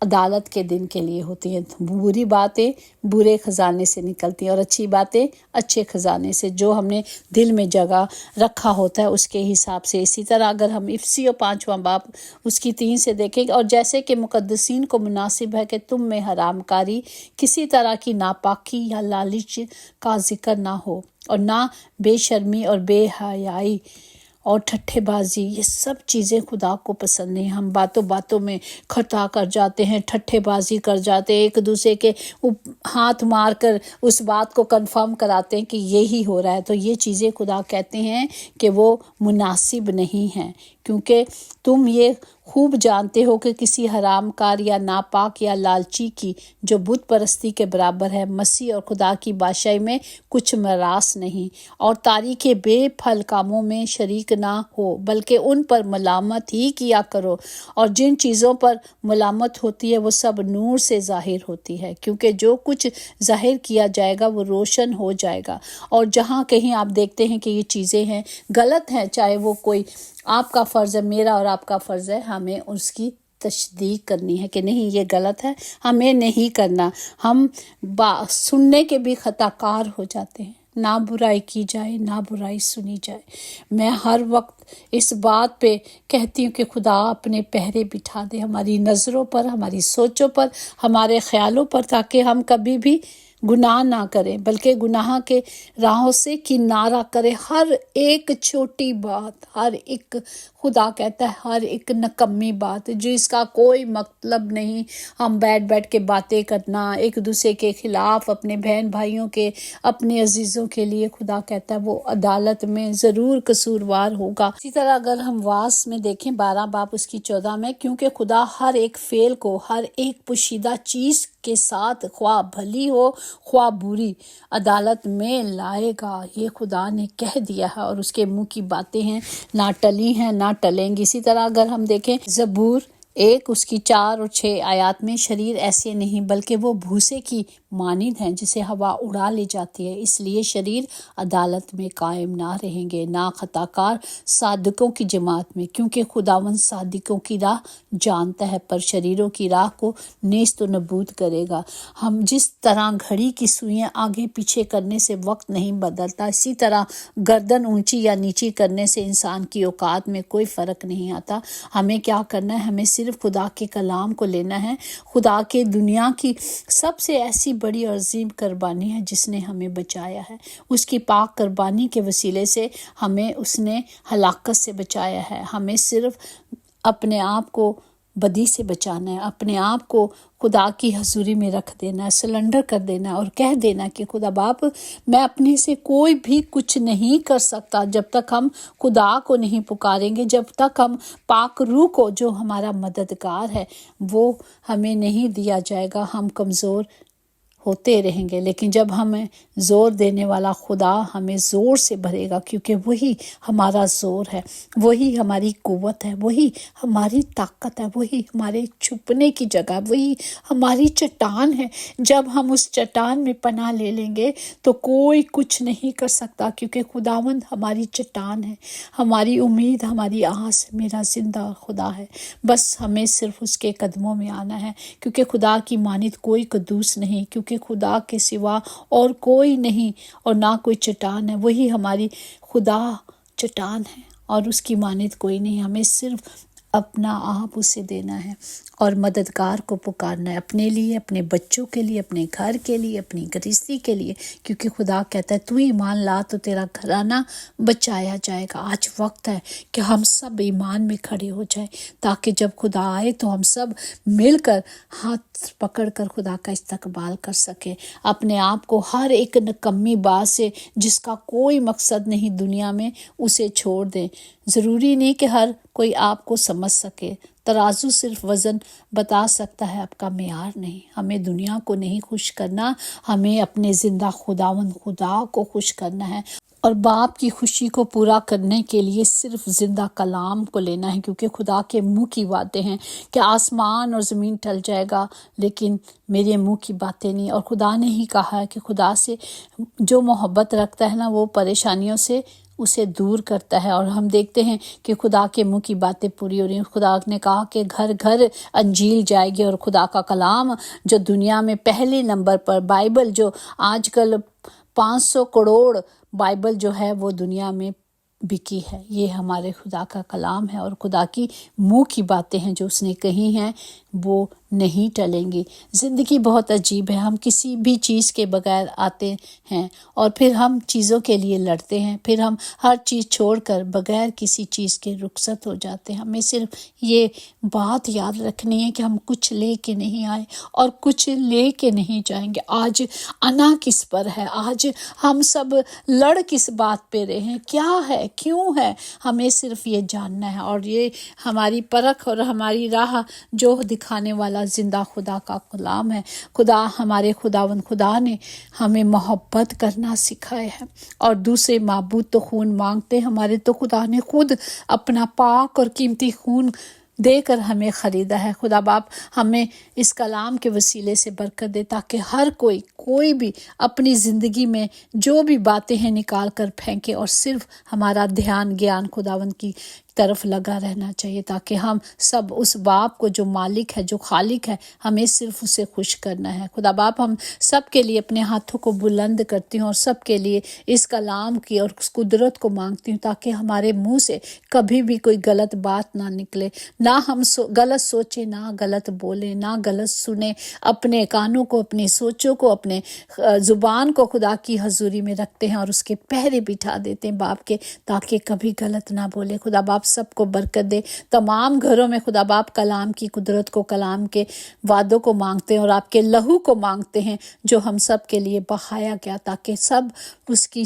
عدالت کے دن کے لیے ہوتی ہیں۔ بری باتیں برے خزانے سے نکلتی ہیں اور اچھی باتیں اچھے خزانے سے، جو ہم نے دل میں جگہ رکھا ہوتا ہے اس کے حساب سے۔ اسی طرح اگر ہم افسیوں 5واں باب اس کی 3 سے دیکھیں، اور جیسے کہ مقدسین کو مناسب ہے کہ تم میں حرام کاری، کسی طرح کی ناپاکی یا لالچ کا ذکر نہ ہو، اور نہ بے شرمی اور بے حیائی اور ٹھٹھے بازی، یہ سب چیزیں خدا کو پسند نہیں۔ ہم باتوں باتوں میں کھٹا کر جاتے ہیں، ٹھٹھے بازی کر جاتے ہیں، ایک دوسرے کے ہاتھ مار کر اس بات کو کنفرم کراتے ہیں کہ یہی ہو رہا ہے۔ تو یہ چیزیں خدا کہتے ہیں کہ وہ مناسب نہیں ہیں، کیونکہ تم یہ خوب جانتے ہو کہ کسی حرام کار یا ناپاک یا لالچی کی جو بت پرستی کے برابر ہے، مسیح اور خدا کی بادشاہی میں کچھ میراث نہیں، اور تاریخ بے پھل کاموں میں شریک نہ ہو، بلکہ ان پر ملامت ہی کیا کرو، اور جن چیزوں پر ملامت ہوتی ہے وہ سب نور سے ظاہر ہوتی ہے، کیونکہ جو کچھ ظاہر کیا جائے گا وہ روشن ہو جائے گا۔ اور جہاں کہیں آپ دیکھتے ہیں کہ یہ چیزیں ہیں غلط ہیں، چاہے وہ کوئی آپ کا فرض ہے، میرا اور آپ کا فرض ہے، ہمیں اس کی تصدیق کرنی ہے کہ نہیں یہ غلط ہے، ہمیں نہیں کرنا۔ ہم سننے کے بھی خطا کار ہو جاتے ہیں، نہ برائی کی جائے، نہ برائی سنی جائے۔ میں ہر وقت اس بات پہ کہتی ہوں کہ خدا اپنے پہرے بٹھا دے ہماری نظروں پر، ہماری سوچوں پر، ہمارے خیالوں پر، تاکہ ہم کبھی بھی گناہ نہ کریں، بلکہ گناہ کے راہوں سے کنارہ کریں۔ ہر ایک چھوٹی بات، ہر ایک، خدا کہتا ہے ہر ایک نکمی بات جس کا کوئی مطلب نہیں، ہم بیٹھ کے باتیں کرنا ایک دوسرے کے خلاف، اپنے بہن بھائیوں کے، اپنے عزیزوں کے لیے، خدا کہتا ہے وہ عدالت میں ضرور قصوروار ہوگا۔ اسی طرح اگر ہم واس میں دیکھیں 12 باب اس کی 14 میں، کیونکہ خدا ہر ایک فعل کو ہر ایک پوشیدہ چیز کے ساتھ، خواہ بھلی ہو خواہ بری، عدالت میں لائے گا، یہ خدا نے کہہ دیا ہے، اور اس کے منہ کی باتیں ہیں نہ ٹلی ہیں نہ ٹلیں گی۔ اسی طرح اگر ہم دیکھیں زبور 1 اس کی 4 اور 6 آیات میں، شریر ایسے نہیں بلکہ وہ بھوسے کی مانند ہیں جسے ہوا اڑا لے جاتی ہے، اس لیے شریر عدالت میں قائم نہ رہیں گے، نہ خطا کار صادقوں کی جماعت میں، کیونکہ خداوند صادقوں کی راہ جانتا ہے پر شریروں کی راہ کو نیست و نبود کرے گا۔ ہم جس طرح گھڑی کی سوئیاں آگے پیچھے کرنے سے وقت نہیں بدلتا، اسی طرح گردن اونچی یا نیچی کرنے سے انسان کی اوقات میں کوئی فرق نہیں آتا۔ ہمیں کیا کرنا ہے؟ ہمیں صرف خدا کے کلام کو لینا ہے۔ خدا کے دنیا کی سب سے ایسی بڑی اور عظیم قربانی ہے جس نے ہمیں بچایا ہے، اس کی پاک قربانی کے وسیلے سے ہمیں اس نے ہلاکت سے بچایا ہے۔ ہمیں صرف اپنے آپ کو بدی سے بچانا ہے، اپنے آپ کو خدا کی حضوری میں رکھ دینا ہے، سلنڈر کر دینا ہے، اور کہہ دینا کہ خدا باپ میں اپنے سے کوئی بھی کچھ نہیں کر سکتا جب تک ہم خدا کو نہیں پکاریں گے، جب تک ہم پاک روح کو جو ہمارا مددگار ہے وہ ہمیں نہیں دیا جائے گا، ہم کمزور ہوتے رہیں گے۔ لیکن جب ہمیں زور دینے والا خدا ہمیں زور سے بھرے گا، کیونکہ وہی ہمارا زور ہے، وہی ہماری قوت ہے، وہی ہماری طاقت ہے، وہی ہمارے چھپنے کی جگہ، وہی ہماری چٹان ہے۔ جب ہم اس چٹان میں پناہ لے لیں گے تو کوئی کچھ نہیں کر سکتا، کیونکہ خداوند ہماری چٹان ہے، ہماری امید، ہماری آس، میرا زندہ خدا ہے۔ بس ہمیں صرف اس کے قدموں میں آنا ہے، کیونکہ خدا کی مانند کوئی قدوس نہیں، کیونکہ خدا کے سوا اور کوئی نہیں، اور نہ کوئی چٹان ہے، وہی ہماری خدا چٹان ہے، اور اس کی مانند کوئی نہیں۔ ہمیں صرف اپنا آپ اسے دینا ہے اور مددگار کو پکارنا ہے، اپنے لیے، اپنے بچوں کے لیے، اپنے گھر کے لیے، اپنی گھریستی کے لیے، کیونکہ خدا کہتا ہے تو ایمان لا تو تیرا گھرانہ بچایا جائے گا۔ آج وقت ہے کہ ہم سب ایمان میں کھڑے ہو جائیں، تاکہ جب خدا آئے تو ہم سب مل کر ہاتھ پکڑ کر خدا کا استقبال کر سکیں۔ اپنے آپ کو ہر ایک نکمی بات سے جس کا کوئی مقصد نہیں دنیا میں، اسے چھوڑ دیں۔ ضروری نہیں کہ ہر کوئی آپ کو سمجھ سکے، ترازو صرف وزن بتا سکتا ہے، آپ کا معیار نہیں۔ ہمیں دنیا کو نہیں خوش کرنا، ہمیں اپنے زندہ خداوند خدا کو خوش کرنا ہے، اور باپ کی خوشی کو پورا کرنے کے لیے صرف زندہ کلام کو لینا ہے، کیونکہ خدا کے منہ کی باتیں ہیں کہ آسمان اور زمین ٹل جائے گا لیکن میرے منہ کی باتیں نہیں۔ اور خدا نے ہی کہا ہے کہ خدا سے جو محبت رکھتا ہے نا وہ پریشانیوں سے اسے دور کرتا ہے، اور ہم دیکھتے ہیں کہ خدا کے منہ کی باتیں پوری ہو رہی ہیں۔ خدا نے کہا کہ گھر گھر انجیل جائے گی، اور خدا کا کلام جو دنیا میں پہلے نمبر پر بائبل، جو آج کل 500 کروڑ بائبل جو ہے وہ دنیا میں بکی ہے، یہ ہمارے خدا کا کلام ہے، اور خدا کی منہ کی باتیں ہیں جو اس نے کہی ہیں وہ نہیں ٹلیں گی۔ زندگی بہت عجیب ہے، ہم کسی بھی چیز کے بغیر آتے ہیں اور پھر ہم چیزوں کے لیے لڑتے ہیں، پھر ہم ہر چیز چھوڑ کر بغیر کسی چیز کے رخصت ہو جاتے ہیں۔ ہمیں صرف یہ بات یاد رکھنی ہے کہ ہم کچھ لے کے نہیں آئے اور کچھ لے کے نہیں جائیں گے۔ آج انا کس پر ہے؟ آج ہم سب لڑ کس بات پہ رہے ہیں؟ کیا ہے؟ کیوں ہے؟ ہمیں صرف یہ جاننا ہے، اور یہ ہماری پرکھ اور ہماری راہ جو دکھانے والا زندہ خدا کا کلام ہے۔ خدا، ہمارے خداوند خدا نے ہمیں محبت کرنا سکھایا ہے، اور دوسرے معبود تو خون مانگتے ہیں، ہمارے تو خدا نے خود اپنا پاک اور قیمتی خون دے کر ہمیں خریدا ہے۔ خدا باپ ہمیں اس کلام کے وسیلے سے برکت دے، تاکہ ہر کوئی بھی اپنی زندگی میں جو بھی باتیں ہیں نکال کر پھینکے، اور صرف ہمارا دھیان گیان خداوند کی طرف لگا رہنا چاہیے، تاکہ ہم سب اس باپ کو جو مالک ہے، جو خالق ہے، ہمیں صرف اسے خوش کرنا ہے۔ خدا باپ ہم سب کے لیے اپنے ہاتھوں کو بلند کرتی ہوں، اور سب کے لیے اس کلام کی اور اس قدرت کو مانگتی ہوں، تاکہ ہمارے منہ سے کبھی بھی کوئی غلط بات نہ نکلے، نہ ہم غلط سوچیں، نہ غلط بولیں، نہ غلط سنیں۔ اپنے کانوں کو، اپنی سوچوں کو، اپنے زبان کو خدا کی حضوری میں رکھتے ہیں، اور اس کے پہرے بٹھا دیتے ہیں باپ کے، تاکہ کبھی غلط نہ بولے۔ خدا باپ سب کو برکت دے۔ تمام گھروں میں خدا باپ کلام کی قدرت کو، کلام کے وعدوں کو مانگتے ہیں، اور آپ کے لہو کو مانگتے ہیں جو ہم سب کے لیے بہایا گیا، تاکہ سب اس کی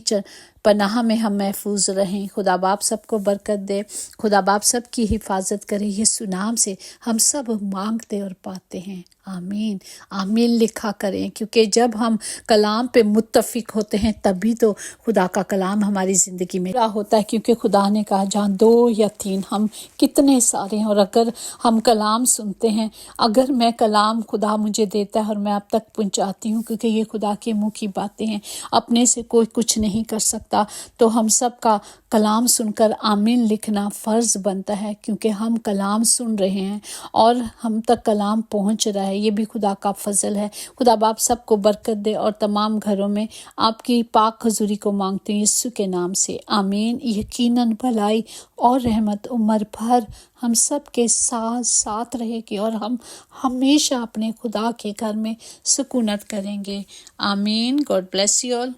پناہ میں ہم محفوظ رہیں۔ خدا باپ سب کو برکت دے، خدا باپ سب کی حفاظت کرے۔ یسوع نام سے ہم سب مانگتے اور پاتے ہیں، آمین آمین لکھا کریں، کیونکہ جب ہم کلام پہ متفق ہوتے ہیں تبھی تو خدا کا کلام ہماری زندگی میں پورا ہوتا ہے، کیونکہ خدا نے کہا جہاں 2 یا 3 ہم کتنے سارے ہیں۔ اور اگر ہم کلام سنتے ہیں، اگر میں کلام خدا مجھے دیتا ہے اور میں آپ تک پہنچاتی ہوں، کیونکہ یہ خدا کے منہ کی باتیں ہیں، اپنے سے کوئی کچھ نہیں کر سکتا، تو ہم سب کا کلام سن کر آمین لکھنا فرض بنتا ہے، کیونکہ ہم کلام سن رہے ہیں اور ہم تک کلام پہنچ رہا ہے۔ یہ بھی خدا کا فضل ہے۔ خدا باپ سب کو برکت دے، اور تمام گھروں میں آپ کی پاک حضوری کو مانگتے ہیں یسوع کے نام سے، آمین۔ یقیناً بھلائی اور رحمت عمر بھر ہم سب کے ساتھ رہے گی، اور ہم ہمیشہ اپنے خدا کے گھر میں سکونت کریں گے، آمین۔ God bless you all.